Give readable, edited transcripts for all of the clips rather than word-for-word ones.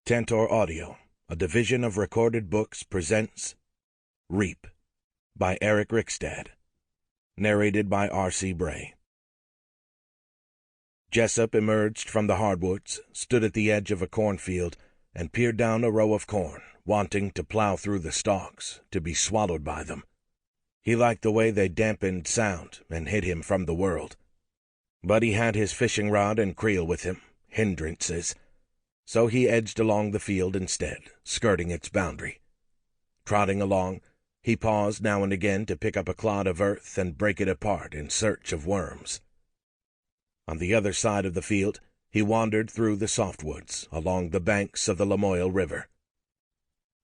Tantor Audio, a division of Recorded Books, presents Reap by Rickstad, narrated by R.C. Bray. Jessup emerged from the hardwoods, stood at the edge of a cornfield, and peered down a row of corn, wanting to plow through the stalks, to be swallowed by them. He liked the way they dampened sound and hid him from the world. But he had his fishing rod and creel with him, hindrances. So he edged along the field instead, skirting its boundary. Trotting along, he paused now and again to pick up a clod of earth and break it apart in search of worms. On the other side of the field, he wandered through the softwoods, along the banks of the Lamoille River.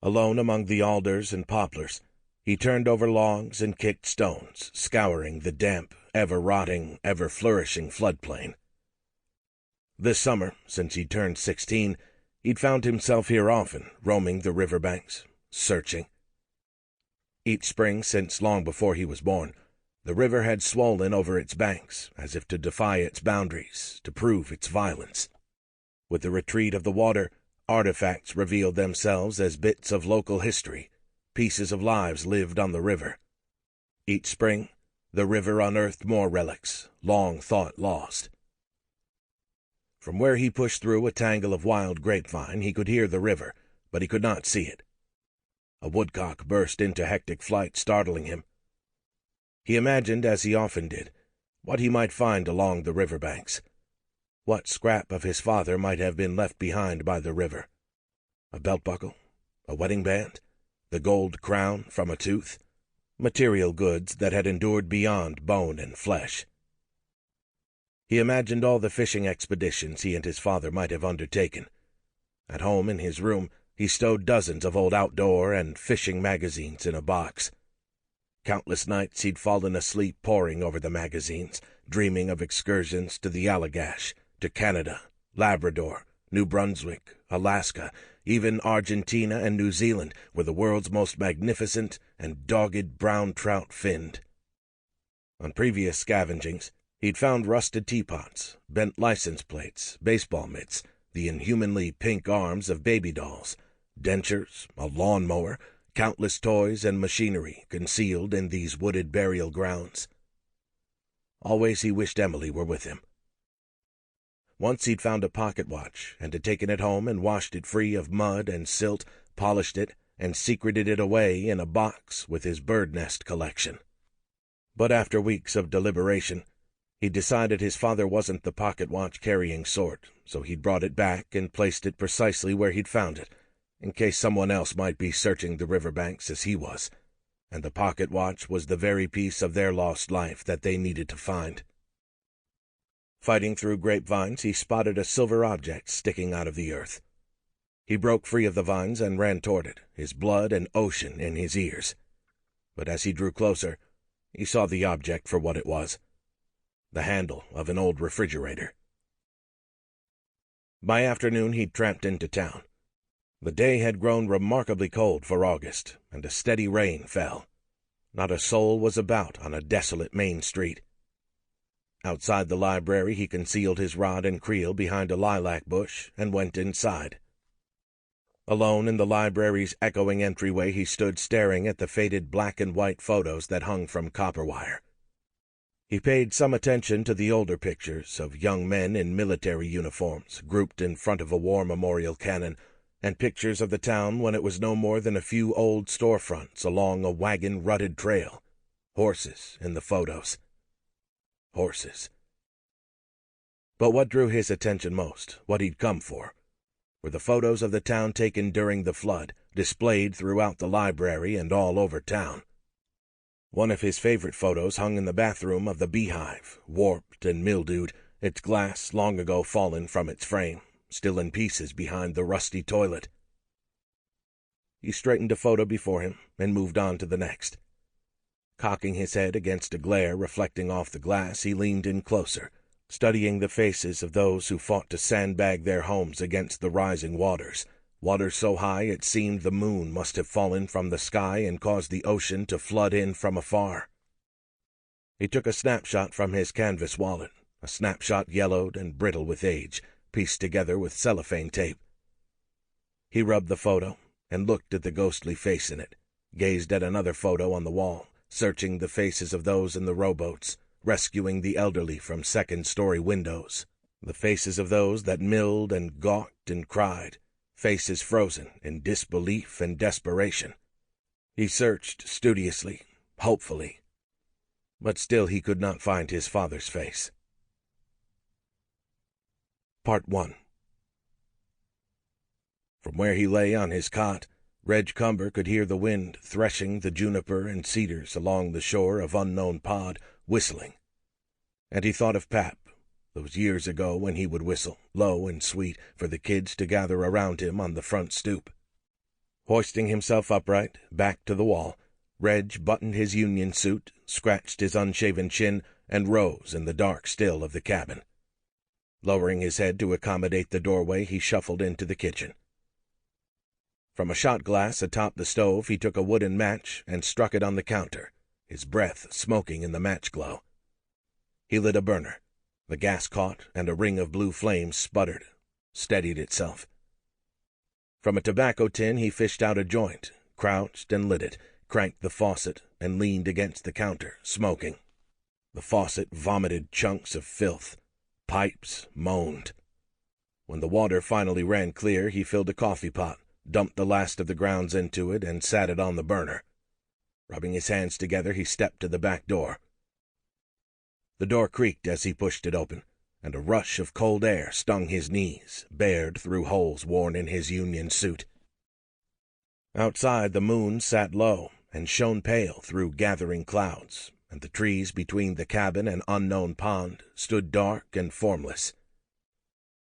Alone among the alders and poplars, he turned over logs and kicked stones, scouring the damp, ever-rotting, ever-flourishing floodplain. This summer, since he'd turned 16, he'd found himself here often, roaming the riverbanks, searching. Each spring since long before he was born, the river had swollen over its banks, as if to defy its boundaries, to prove its violence. With the retreat of the water, artifacts revealed themselves as bits of local history, pieces of lives lived on the river. Each spring, the river unearthed more relics, long thought lost. From where he pushed through a tangle of wild grapevine, he could hear the river, but he could not see it. A woodcock burst into hectic flight, startling him. He imagined, as he often did, what he might find along the riverbanks. What scrap of his father might have been left behind by the river. A belt-buckle, a wedding band, the gold crown from a tooth, material goods that had endured beyond bone and flesh. He imagined all the fishing expeditions he and his father might have undertaken. At home in his room, he stowed dozens of old outdoor and fishing magazines in a box. Countless nights he'd fallen asleep poring over the magazines, dreaming of excursions to the Allagash, to Canada, Labrador, New Brunswick, Alaska, even Argentina and New Zealand, where the world's most magnificent and dogged brown trout finned. On previous scavengings, he'd found rusted teapots, bent license plates, baseball mitts, the inhumanly pink arms of baby dolls, dentures, a lawn-mower, countless toys and machinery concealed in these wooded burial grounds. Always he wished Emily were with him. Once he'd found a pocket watch and had taken it home and washed it free of mud and silt, polished it, and secreted it away in a box with his bird nest collection. But after weeks of deliberation, he decided his father wasn't the pocket-watch-carrying sort, so he'd brought it back and placed it precisely where he'd found it, in case someone else might be searching the riverbanks as he was, and the pocket-watch was the very piece of their lost life that they needed to find. Fighting through grapevines, he spotted a silver object sticking out of the earth. He broke free of the vines and ran toward it, his blood and ocean in his ears. But as he drew closer, he saw the object for what it was. The handle of an old refrigerator. By afternoon he'd tramped into town. The day had grown remarkably cold for August, and a steady rain fell. Not a soul was about on a desolate main street. Outside the library he concealed his rod and creel behind a lilac bush and went inside. Alone in the library's echoing entryway he stood staring at the faded black and white photos that hung from copper wire. He paid some attention to the older pictures of young men in military uniforms grouped in front of a war memorial cannon, and pictures of the town when it was no more than a few old storefronts along a wagon-rutted trail. Horses in the photos. Horses. But what drew his attention most, what he'd come for, were the photos of the town taken during the flood, displayed throughout the library and all over town. One of his favorite photos hung in the bathroom of the Beehive, warped and mildewed, its glass long ago fallen from its frame, still in pieces behind the rusty toilet. He straightened a photo before him and moved on to the next. Cocking his head against a glare reflecting off the glass, he leaned in closer, studying the faces of those who fought to sandbag their homes against the rising waters, water so high it seemed the moon must have fallen from the sky and caused the ocean to flood in from afar. He took a snapshot from his canvas wallet, a snapshot yellowed and brittle with age, pieced together with cellophane tape. He rubbed the photo and looked at the ghostly face in it, gazed at another photo on the wall, searching the faces of those in the rowboats, rescuing the elderly from second-story windows, the faces of those that milled and gawked and cried, faces frozen in disbelief and desperation. He searched studiously, hopefully, but still he could not find his father's face. Part 1. From where he lay on his cot, Reg Cumber could hear the wind threshing the juniper and cedars along the shore of Unknown Pod, whistling. And he thought of Pap, those years ago when he would whistle, low and sweet, for the kids to gather around him on the front stoop. Hoisting himself upright, back to the wall, Reg buttoned his union suit, scratched his unshaven chin, and rose in the dark still of the cabin. Lowering his head to accommodate the doorway, he shuffled into the kitchen. From a shot glass atop the stove, he took a wooden match and struck it on the counter, his breath smoking in the match glow. He lit a burner. The gas caught, and a ring of blue flame sputtered, steadied itself. From a tobacco tin he fished out a joint, crouched and lit it, cranked the faucet, and leaned against the counter, smoking. The faucet vomited chunks of filth. Pipes moaned. When the water finally ran clear, he filled a coffee pot, dumped the last of the grounds into it, and sat it on the burner. Rubbing his hands together, he stepped to the back door. The door creaked as he pushed it open, and a rush of cold air stung his knees, bared through holes worn in his union suit. Outside, the moon sat low and shone pale through gathering clouds, and the trees between the cabin and Unknown Pond stood dark and formless.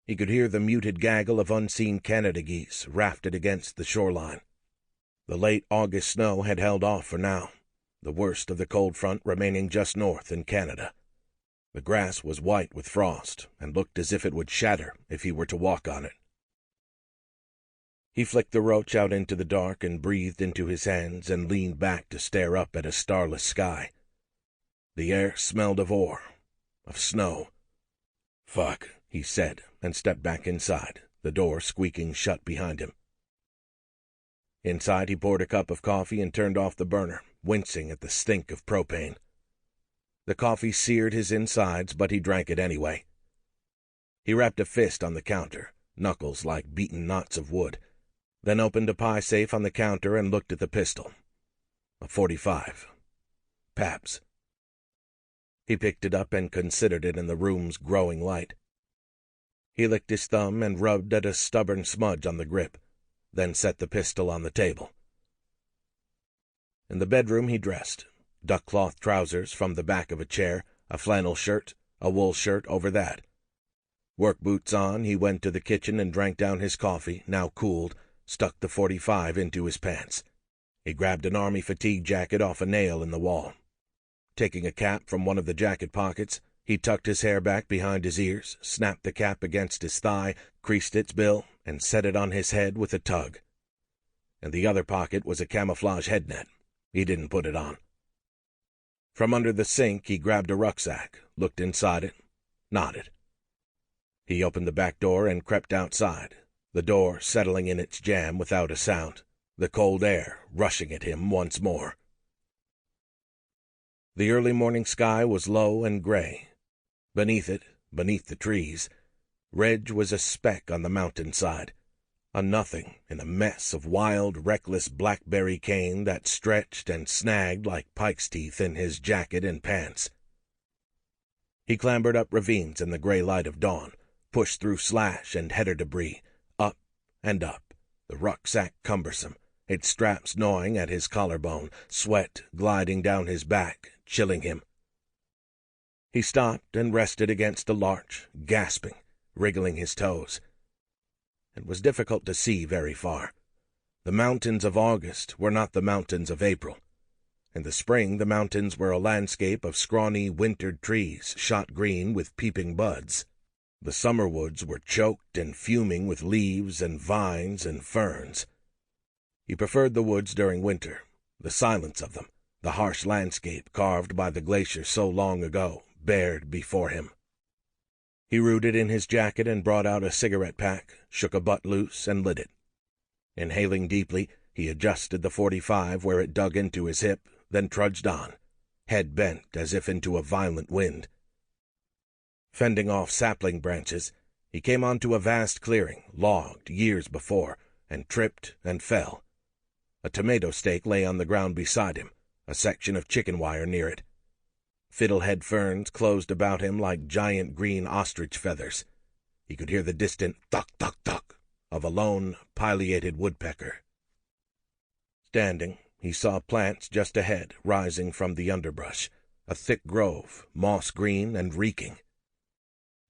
He could hear the muted gaggle of unseen Canada geese rafted against the shoreline. The late August snow had held off for now, the worst of the cold front remaining just north in Canada. The grass was white with frost, and looked as if it would shatter if he were to walk on it. He flicked the roach out into the dark and breathed into his hands and leaned back to stare up at a starless sky. The air smelled of ore, of snow. "Fuck," he said, and stepped back inside, the door squeaking shut behind him. Inside, he poured a cup of coffee and turned off the burner, wincing at the stink of propane. The coffee seared his insides, but he drank it anyway. He rapped a fist on the counter, knuckles like beaten knots of wood, then opened a pie safe on the counter and looked at the pistol. A .45. Pap's. He picked it up and considered it in the room's growing light. He licked his thumb and rubbed at a stubborn smudge on the grip, then set the pistol on the table. In the bedroom he dressed. Duck-cloth trousers from the back of a chair, a flannel shirt, a wool shirt over that. Work boots on, he went to the kitchen and drank down his coffee, now cooled, stuck the .45 into his pants. He grabbed an army fatigue jacket off a nail in the wall. Taking a cap from one of the jacket pockets, he tucked his hair back behind his ears, snapped the cap against his thigh, creased its bill, and set it on his head with a tug. In the other pocket was a camouflage head net. He didn't put it on. From under the sink, he grabbed a rucksack, looked inside it, nodded. He opened the back door and crept outside, the door settling in its jamb without a sound, the cold air rushing at him once more. The early morning sky was low and gray. Beneath it, beneath the trees, Reg was a speck on the mountainside, a nothing in a mess of wild, reckless blackberry cane that stretched and snagged like pike's teeth in his jacket and pants. He clambered up ravines in the gray light of dawn, pushed through slash and header debris, up and up, the rucksack cumbersome, its straps gnawing at his collarbone, sweat gliding down his back, chilling him. He stopped and rested against a larch, gasping, wriggling his toes. It was difficult to see very far. The mountains of August were not the mountains of April. In the spring the mountains were a landscape of scrawny wintered trees shot green with peeping buds. The summer woods were choked and fuming with leaves and vines and ferns. He preferred the woods during winter, the silence of them, the harsh landscape carved by the glacier so long ago, bared before him. He rooted in his jacket and brought out a cigarette pack, shook a butt loose, and lit it. Inhaling deeply, he adjusted the .45 where it dug into his hip, then trudged on, head bent as if into a violent wind. Fending off sapling branches, he came onto a vast clearing, logged years before, and tripped and fell. A tomato stake lay on the ground beside him, a section of chicken wire near it. Fiddlehead ferns closed about him like giant green ostrich feathers. He could hear the distant thuck-thuck-thuck of a lone, pileated woodpecker. Standing, he saw plants just ahead, rising from the underbrush, a thick grove, moss-green and reeking.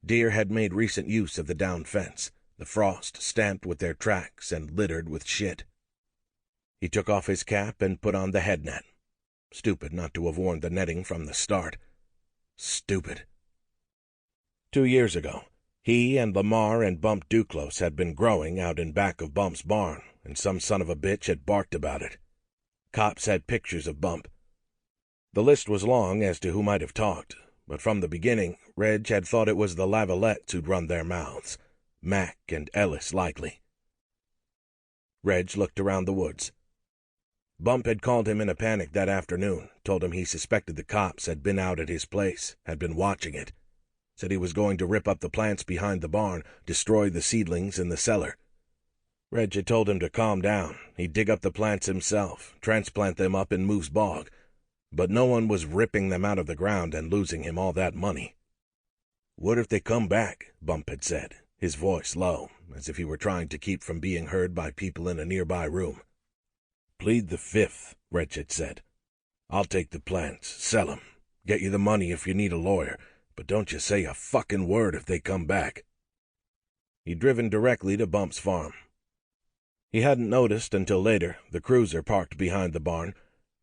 Deer had made recent use of the down fence, the frost stamped with their tracks and littered with shit. He took off his cap and put on the head net. Stupid not to have worn the netting from the start. Stupid. 2 years ago, he and Lamar and Bump Duclos had been growing out in back of Bump's barn, and some son of a bitch had barked about it. Cops had pictures of Bump. The list was long as to who might have talked, but from the beginning, Reg had thought it was the Lavalettes who'd run their mouths. Mac and Ellis likely. Reg looked around the woods. Bump had called him in a panic that afternoon, told him he suspected the cops had been out at his place, had been watching it. Said he was going to rip up the plants behind the barn, destroy the seedlings in the cellar. Reg had told him to calm down. He'd dig up the plants himself, transplant them up in Moose Bog. But no one was ripping them out of the ground and losing him all that money. "What if they come back?" Bump had said, his voice low, as if he were trying to keep from being heard by people in a nearby room. "Plead the fifth," Reg had said. "I'll take the plants, sell 'em, get you the money if you need a lawyer, but don't you say a fucking word if they come back." He'd driven directly to Bump's farm. He hadn't noticed until later the cruiser parked behind the barn,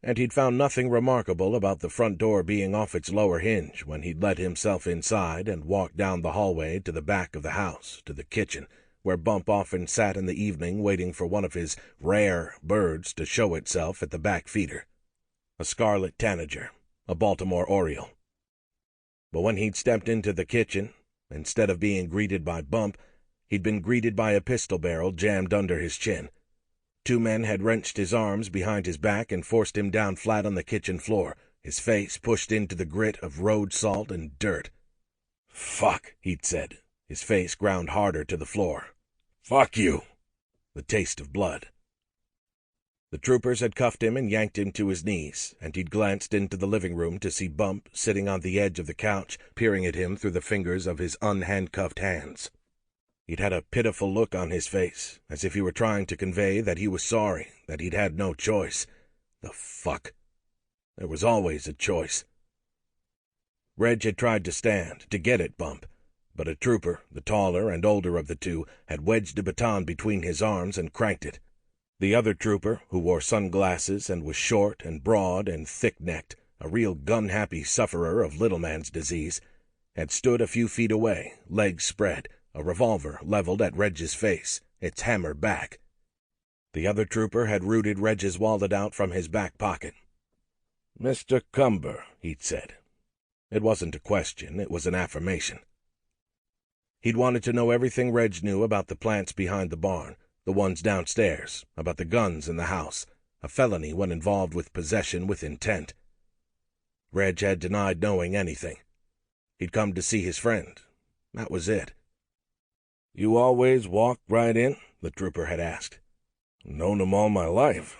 and he'd found nothing remarkable about the front door being off its lower hinge when he'd let himself inside and walked down the hallway to the back of the house, to the kitchen, where Bump often sat in the evening waiting for one of his rare birds to show itself at the back feeder. A scarlet tanager, a Baltimore oriole. But when he'd stepped into the kitchen, instead of being greeted by Bump, he'd been greeted by a pistol barrel jammed under his chin. 2 men had wrenched his arms behind his back and forced him down flat on the kitchen floor, his face pushed into the grit of road salt and dirt. "Fuck," he'd said, his face ground harder to the floor. "Fuck you." The taste of blood. The troopers had cuffed him and yanked him to his knees, and he'd glanced into the living room to see Bump sitting on the edge of the couch, peering at him through the fingers of his unhandcuffed hands. He'd had a pitiful look on his face, as if he were trying to convey that he was sorry, that he'd had no choice. The fuck. There was always a choice. Reg had tried to stand, to get at Bump, but a trooper, the taller and older of the two, had wedged a baton between his arms and cranked it. The other trooper, who wore sunglasses and was short and broad and thick-necked, a real gun-happy sufferer of little man's disease, had stood a few feet away, legs spread, a revolver leveled at Reg's face, its hammer back. The other trooper had rooted Reg's wallet out from his back pocket. "Mr. Cumber," he'd said. It wasn't a question, it was an affirmation. He'd wanted to know everything Reg knew about the plants behind the barn, the ones downstairs, about the guns in the house, a felony when involved with possession with intent. Reg had denied knowing anything. He'd come to see his friend. That was it. "You always walk right in?" the trooper had asked. "Known 'em all my life.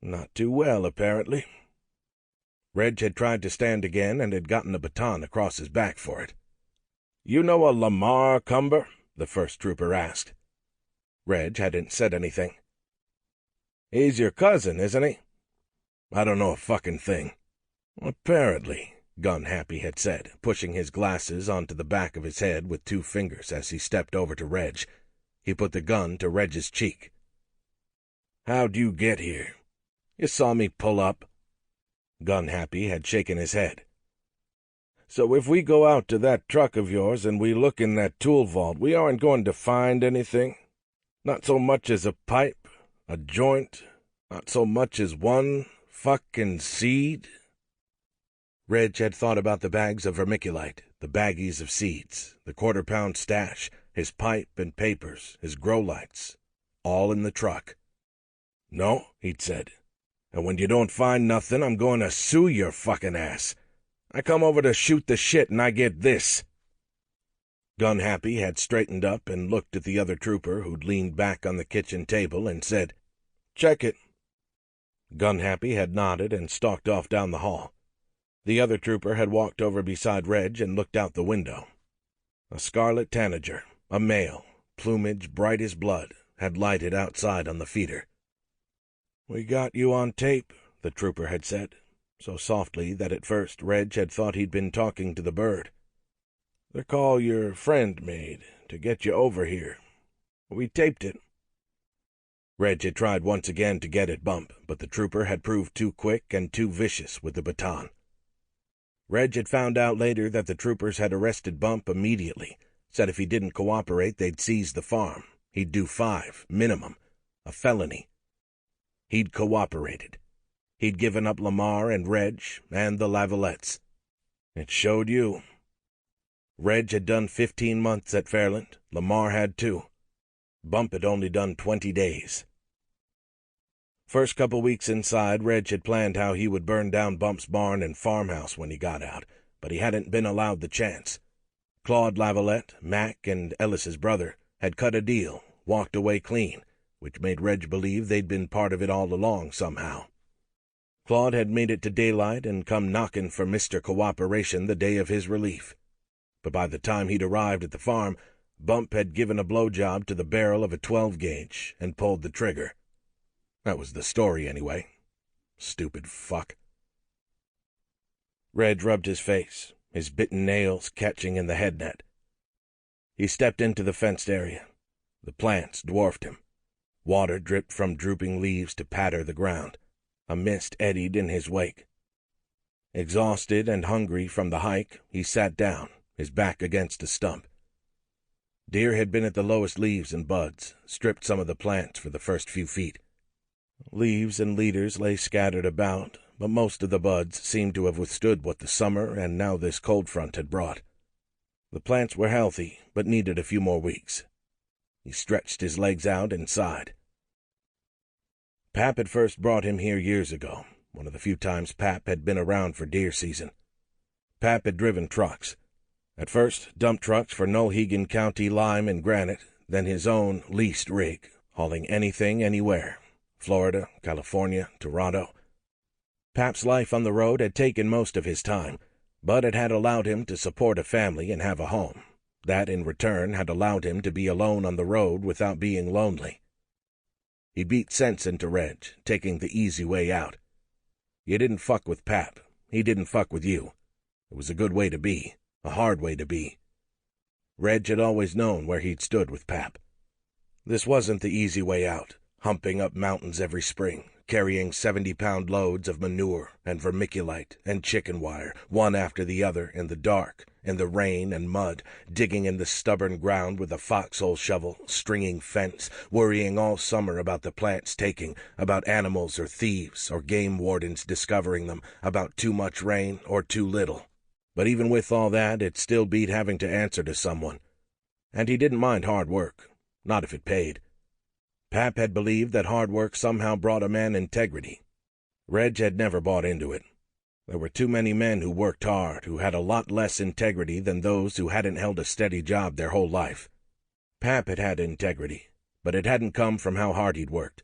Not too well, apparently." Reg had tried to stand again and had gotten a baton across his back for it. "You know a Lamar Cumber?" the first trooper asked. Reg hadn't said anything. "He's your cousin, isn't he?" "I don't know a fucking thing." "Apparently," Gun-Happy had said, pushing his glasses onto the back of his head with 2 fingers as he stepped over to Reg. He put the gun to Reg's cheek. "How'd you get here? You saw me pull up?" Gun-Happy had shaken his head. "So if we go out to that truck of yours and we look in that tool vault, we aren't going to find anything? Not so much as a pipe, a joint, not so much as one fucking seed?" Reg had thought about the bags of vermiculite, the baggies of seeds, the quarter-pound stash, his pipe and papers, his grow lights, all in the truck. "No," he'd said. "And when you don't find nothing, I'm going to sue your fucking ass. I come over to shoot the shit and I get this." Gun Happy had straightened up and looked at the other trooper who'd leaned back on the kitchen table and said, "Check it." Gun Happy had nodded and stalked off down the hall. The other trooper had walked over beside Reg and looked out the window. A scarlet tanager, a male, plumage bright as blood, had lighted outside on the feeder. "We got you on tape," the trooper had said, so softly that at first Reg had thought he'd been talking to the bird. "The call your friend made to get you over here. We taped it." Reg had tried once again to get at Bump, but the trooper had proved too quick and too vicious with the baton. Reg had found out later that the troopers had arrested Bump immediately, said if he didn't cooperate they'd seize the farm. He'd do 5, minimum, a felony. He'd cooperated. He'd given up Lamar and Reg and the Lavalettes. It showed you. Reg had done 15 months at Fairland. Lamar had 2. Bump had only done 20 days. First couple weeks inside, Reg had planned how he would burn down Bump's barn and farmhouse when he got out, but he hadn't been allowed the chance. Claude Lavalette, Mac, and Ellis's brother had cut a deal, walked away clean, which made Reg believe they'd been part of it all along somehow. Claude had made it to daylight and come knocking for Mr. Cooperation the day of his relief. But by the time he'd arrived at the farm, Bump had given a blowjob to the barrel of a 12-gauge and pulled the trigger. That was the story, anyway. Stupid fuck. Reg rubbed his face, his bitten nails catching in the head net. He stepped into the fenced area. The plants dwarfed him. Water dripped from drooping leaves to patter the ground. A mist eddied in his wake. Exhausted and hungry from the hike, he sat down, his back against a stump. Deer had been at the lowest leaves and buds, stripped some of the plants for the first few feet. Leaves and leaders lay scattered about, but most of the buds seemed to have withstood what the summer and now this cold front had brought. The plants were healthy, but needed a few more weeks. He stretched his legs out and sighed. Pap had first brought him here years ago, one of the few times Pap had been around for deer season. Pap had driven trucks. At first, dump trucks for Nulhegan County lime and granite, then his own leased rig, hauling anything anywhere. Florida, California, Toronto. Pap's life on the road had taken most of his time, but it had allowed him to support a family and have a home. That, in return, had allowed him to be alone on the road without being lonely. He beat sense into Reg, taking the easy way out. You didn't fuck with Pap. He didn't fuck with you. It was a good way to be, a hard way to be. Reg had always known where he'd stood with Pap. This wasn't the easy way out, humping up mountains every spring, carrying 70-pound loads of manure and vermiculite and chicken wire, one after the other in the dark, in the rain and mud, digging in the stubborn ground with a foxhole shovel, stringing fence, worrying all summer about the plants taking, about animals or thieves or game wardens discovering them, about too much rain or too little. But even with all that, it still beat having to answer to someone. And he didn't mind hard work, not if it paid. Pap had believed that hard work somehow brought a man integrity. Reg had never bought into it. There were too many men who worked hard, who had a lot less integrity than those who hadn't held a steady job their whole life. Pap had had integrity, but it hadn't come from how hard he'd worked.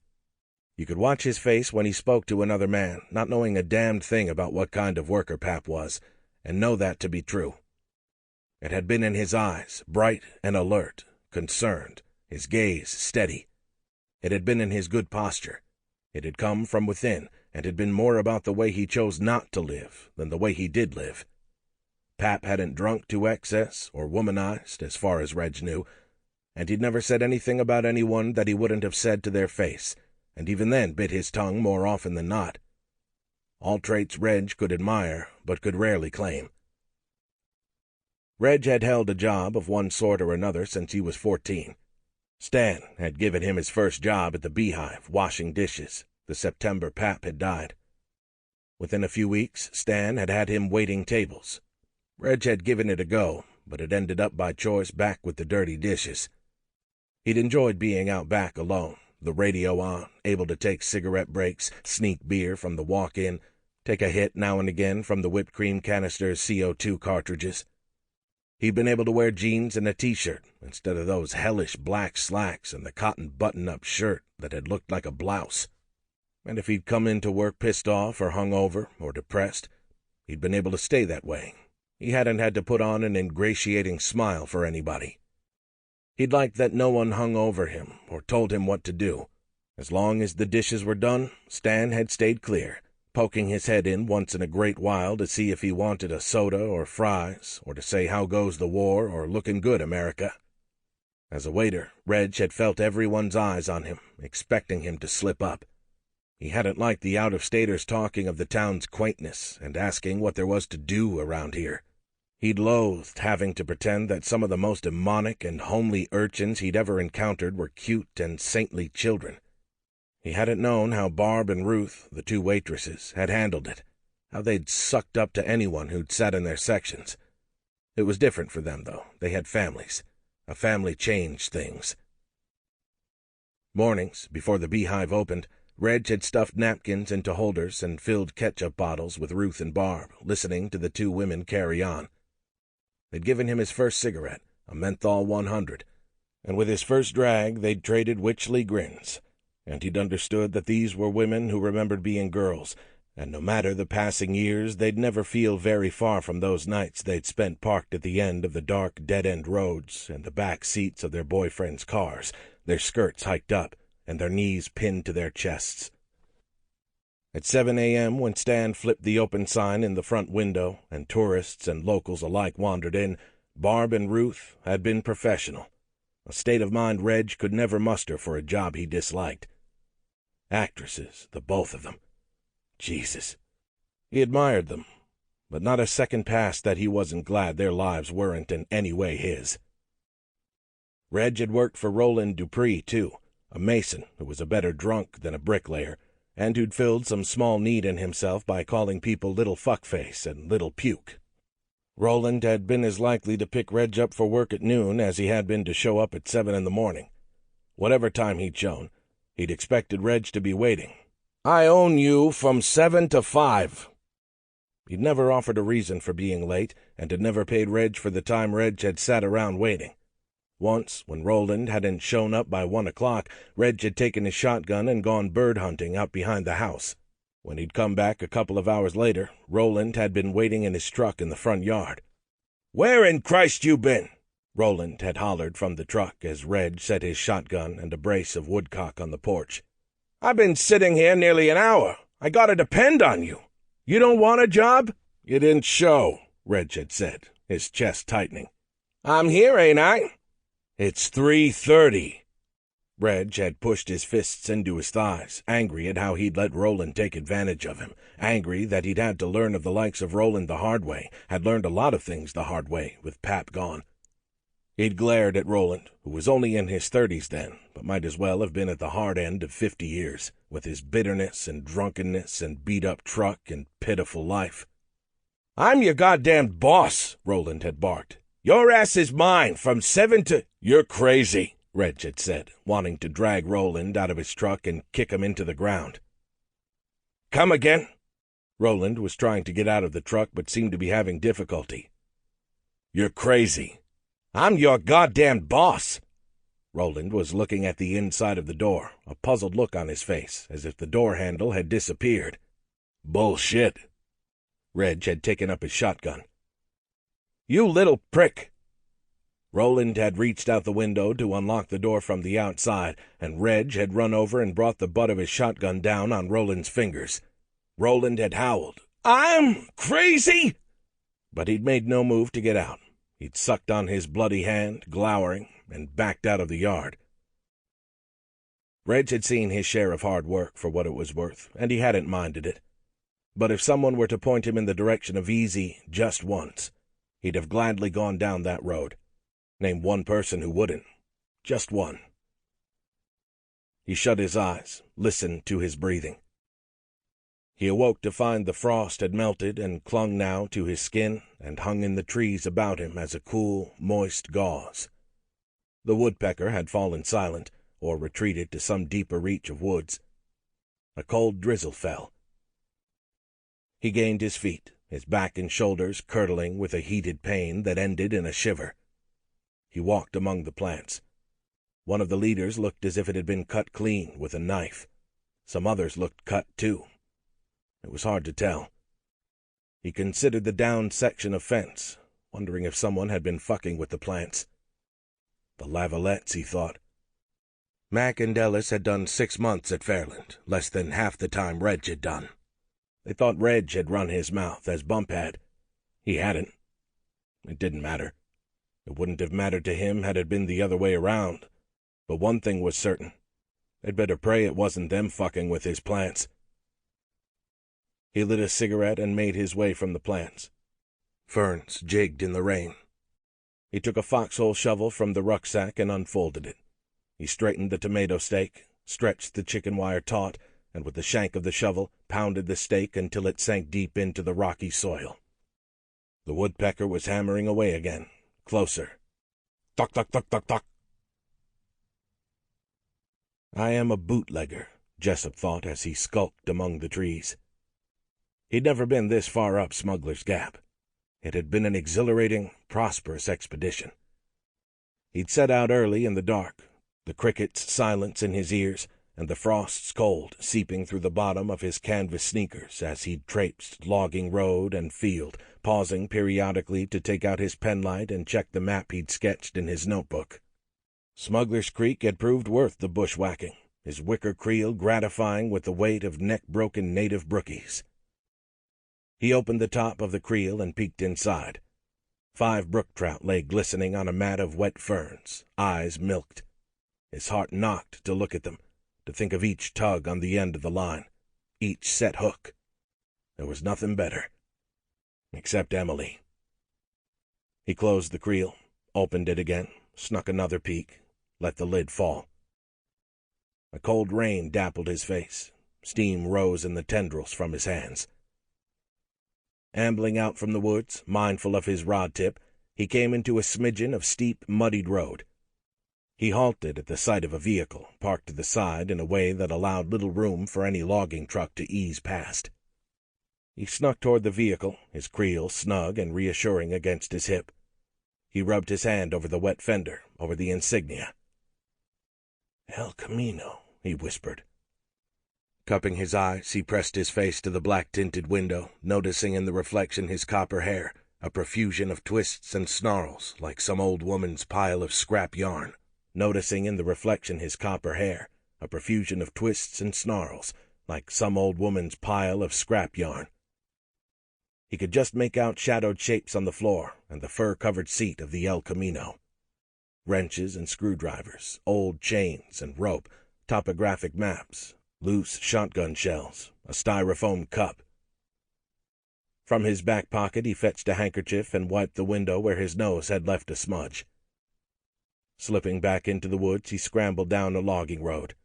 You could watch his face when he spoke to another man, not knowing a damned thing about what kind of worker Pap was, and know that to be true. It had been in his eyes, bright and alert, concerned, his gaze steady. It had been in his good posture. It had come from within, and had been more about the way he chose not to live than the way he did live. Pap hadn't drunk to excess or womanized, as far as Reg knew, and he'd never said anything about anyone that he wouldn't have said to their face, and even then bit his tongue more often than not. All traits Reg could admire, but could rarely claim. Reg had held a job of one sort or another since he was 14. Stan had given him his first job at the Beehive, washing dishes, the September Pap had died. Within a few weeks, Stan had had him waiting tables. Reg had given it a go, but had ended up by choice back with the dirty dishes. He'd enjoyed being out back alone, the radio on, able to take cigarette breaks, sneak beer from the walk-in, take a hit now and again from the whipped cream canister's CO2 cartridges. He'd been able to wear jeans and a T-shirt instead of those hellish black slacks and the cotton button-up shirt that had looked like a blouse. And if he'd come into work pissed off or hungover or depressed, he'd been able to stay that way. He hadn't had to put on an ingratiating smile for anybody. He'd liked that no one hung over him or told him what to do. As long as the dishes were done, Stan had stayed clear, poking his head in once in a great while to see if he wanted a soda or fries, or to say how goes the war or looking good, America. As a waiter, Reg had felt everyone's eyes on him, expecting him to slip up. He hadn't liked the out-of-staters talking of the town's quaintness and asking what there was to do around here. He'd loathed having to pretend that some of the most demonic and homely urchins he'd ever encountered were cute and saintly children. He hadn't known how Barb and Ruth, the two waitresses, had handled it, how they'd sucked up to anyone who'd sat in their sections. It was different for them, though. They had families. A family changed things. Mornings, before the beehive opened, Reg had stuffed napkins into holders and filled ketchup bottles with Ruth and Barb, listening to the two women carry on. They'd given him his first cigarette, a menthol 100, and with his first drag they'd traded witchly grins, and he'd understood that these were women who remembered being girls, and no matter the passing years, they'd never feel very far from those nights they'd spent parked at the end of the dark, dead-end roads in the back seats of their boyfriends' cars, their skirts hiked up, and their knees pinned to their chests. At 7 a.m., when Stan flipped the open sign in the front window and tourists and locals alike wandered in, Barb and Ruth had been professional, a state of mind Reg could never muster for a job he disliked. Actresses, the both of them. Jesus. He admired them, but not a second passed that he wasn't glad their lives weren't in any way his. Reg had worked for Roland Dupree, too, a mason who was a better drunk than a bricklayer, and who'd filled some small need in himself by calling people little fuckface and little puke. Roland had been as likely to pick Reg up for work at noon as he had been to show up at 7 in the morning. Whatever time he'd shown, he'd expected Reg to be waiting. "I own you from 7 to 5. He'd never offered a reason for being late, and had never paid Reg for the time Reg had sat around waiting. Once, when Roland hadn't shown up by 1 o'clock, Reg had taken his shotgun and gone bird hunting out behind the house. When he'd come back a couple of hours later, Roland had been waiting in his truck in the front yard. "Where in Christ you been?" Roland had hollered from the truck as Reg set his shotgun and a brace of woodcock on the porch. "I've been sitting here nearly an hour. I gotta depend on you. You don't want a job?" "You didn't show," Reg had said, his chest tightening. "I'm here, ain't I?" "It's 3:30. Reg had pushed his fists into his thighs, angry at how he'd let Roland take advantage of him, angry that he'd had to learn of the likes of Roland the hard way, had learned a lot of things the hard way, with Pap gone. He'd glared at Roland, who was only in his 30s then, but might as well have been at the hard end of 50 years, with his bitterness and drunkenness and beat-up truck and pitiful life. "I'm your goddamn boss," Roland had barked. "Your ass is mine from 7 to—" "You're crazy," Reg had said, wanting to drag Roland out of his truck and kick him into the ground. "Come again?" Roland was trying to get out of the truck but seemed to be having difficulty. "You're crazy." "I'm your goddamn boss." Roland was looking at the inside of the door, a puzzled look on his face, as if the door handle had disappeared. "Bullshit." Reg had taken up his shotgun. "You little prick." Roland had reached out the window to unlock the door from the outside, and Reg had run over and brought the butt of his shotgun down on Roland's fingers. Roland had howled, "I'm crazy!" But he'd made no move to get out. He'd sucked on his bloody hand, glowering, and backed out of the yard. Reg had seen his share of hard work for what it was worth, and he hadn't minded it. But if someone were to point him in the direction of easy just once, he'd have gladly gone down that road. Name one person who wouldn't. Just one. He shut his eyes, listened to his breathing. He awoke to find the frost had melted and clung now to his skin and hung in the trees about him as a cool, moist gauze. The woodpecker had fallen silent, or retreated to some deeper reach of woods. A cold drizzle fell. He gained his feet, his back and shoulders curdling with a heated pain that ended in a shiver. He walked among the plants. One of the leaders looked as if it had been cut clean with a knife. Some others looked cut, too. It was hard to tell. He considered the downed section of fence, wondering if someone had been fucking with the plants. The lavalettes, he thought. Mac and Ellis had done 6 months at Fairland, less than half the time Reg had done. They thought Reg had run his mouth, as Bump had. He hadn't. It didn't matter. It wouldn't have mattered to him had it been the other way around. But one thing was certain. They'd better pray it wasn't them fucking with his plants. He lit a cigarette and made his way from the plants. Ferns jigged in the rain. He took a foxhole shovel from the rucksack and unfolded it. He straightened the tomato stake, stretched the chicken wire taut, and with the shank of the shovel pounded the stake until it sank deep into the rocky soil. The woodpecker was hammering away again, closer. Tuck, tuck, tuck, tuck, tuck. I am a bootlegger, Jessup thought as he skulked among the trees. He'd never been this far up Smuggler's Gap. It had been an exhilarating, prosperous expedition. He'd set out early in the dark, the crickets' silence in his ears, and the frost's cold seeping through the bottom of his canvas sneakers as he traipsed logging road and field, pausing periodically to take out his penlight and check the map he'd sketched in his notebook. Smuggler's Creek had proved worth the bushwhacking, his wicker creel gratifying with the weight of neck-broken native brookies. He opened the top of the creel and peeked inside. 5 brook trout lay glistening on a mat of wet ferns, eyes milked. His heart knocked to look at them, to think of each tug on the end of the line, each set hook. There was nothing better. Except Emily. He closed the creel, opened it again, snuck another peek, let the lid fall. A cold rain dappled his face. Steam rose in the tendrils from his hands. Ambling out from the woods, mindful of his rod tip, he came into a smidgen of steep, muddied road. He halted at the sight of a vehicle, parked to the side in a way that allowed little room for any logging truck to ease past. He snuck toward the vehicle, his creel snug and reassuring against his hip. He rubbed his hand over the wet fender, over the insignia. "El Camino," he whispered. Cupping his eyes, he pressed his face to the black-tinted window, noticing in the reflection his copper hair, a profusion of twists and snarls like some old woman's pile of scrap yarn. Noticing in the reflection his copper hair, a profusion of twists and snarls like some old woman's pile of scrap yarn. He could just make out shadowed shapes on the floor and the fur-covered seat of the El Camino. Wrenches and screwdrivers, old chains and rope, topographic maps, loose shotgun shells, a styrofoam cup. From his back pocket he fetched a handkerchief and wiped the window where his nose had left a smudge. Slipping back into the woods, he scrambled down a logging road.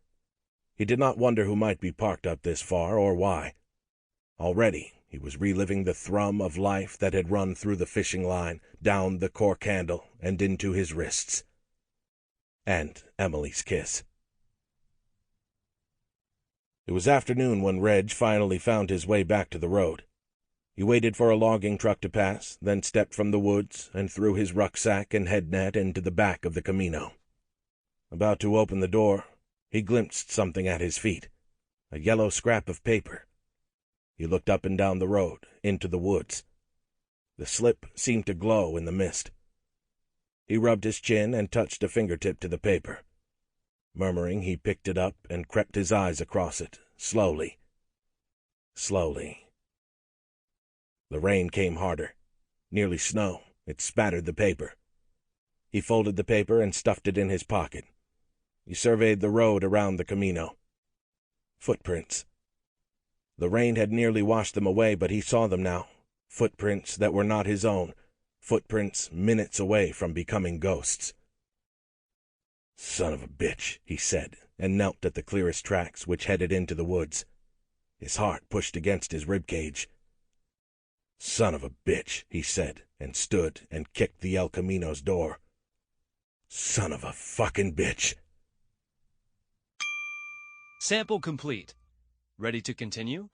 He did not wonder who might be parked up this far or why. Already he was reliving the thrum of life that had run through the fishing line, down the cork handle, and into his wrists. And Emily's kiss. It was afternoon when Reg finally found his way back to the road. He waited for a logging truck to pass, then stepped from the woods and threw his rucksack and head net into the back of the Camino. About to open the door, he glimpsed something at his feet, a yellow scrap of paper. He looked up and down the road, into the woods. The slip seemed to glow in the mist. He rubbed his chin and touched a fingertip to the paper. Murmuring, he picked it up and crept his eyes across it, slowly. Slowly. The rain came harder. Nearly snow. It spattered the paper. He folded the paper and stuffed it in his pocket. He surveyed the road around the Camino. Footprints. The rain had nearly washed them away, but he saw them now. Footprints that were not his own. Footprints minutes away from becoming ghosts. "Son of a bitch," he said, and knelt at the clearest tracks which headed into the woods. His heart pushed against his ribcage. "Son of a bitch," he said, and stood and kicked the El Camino's door. "Son of a fucking bitch." Sample complete. Ready to continue?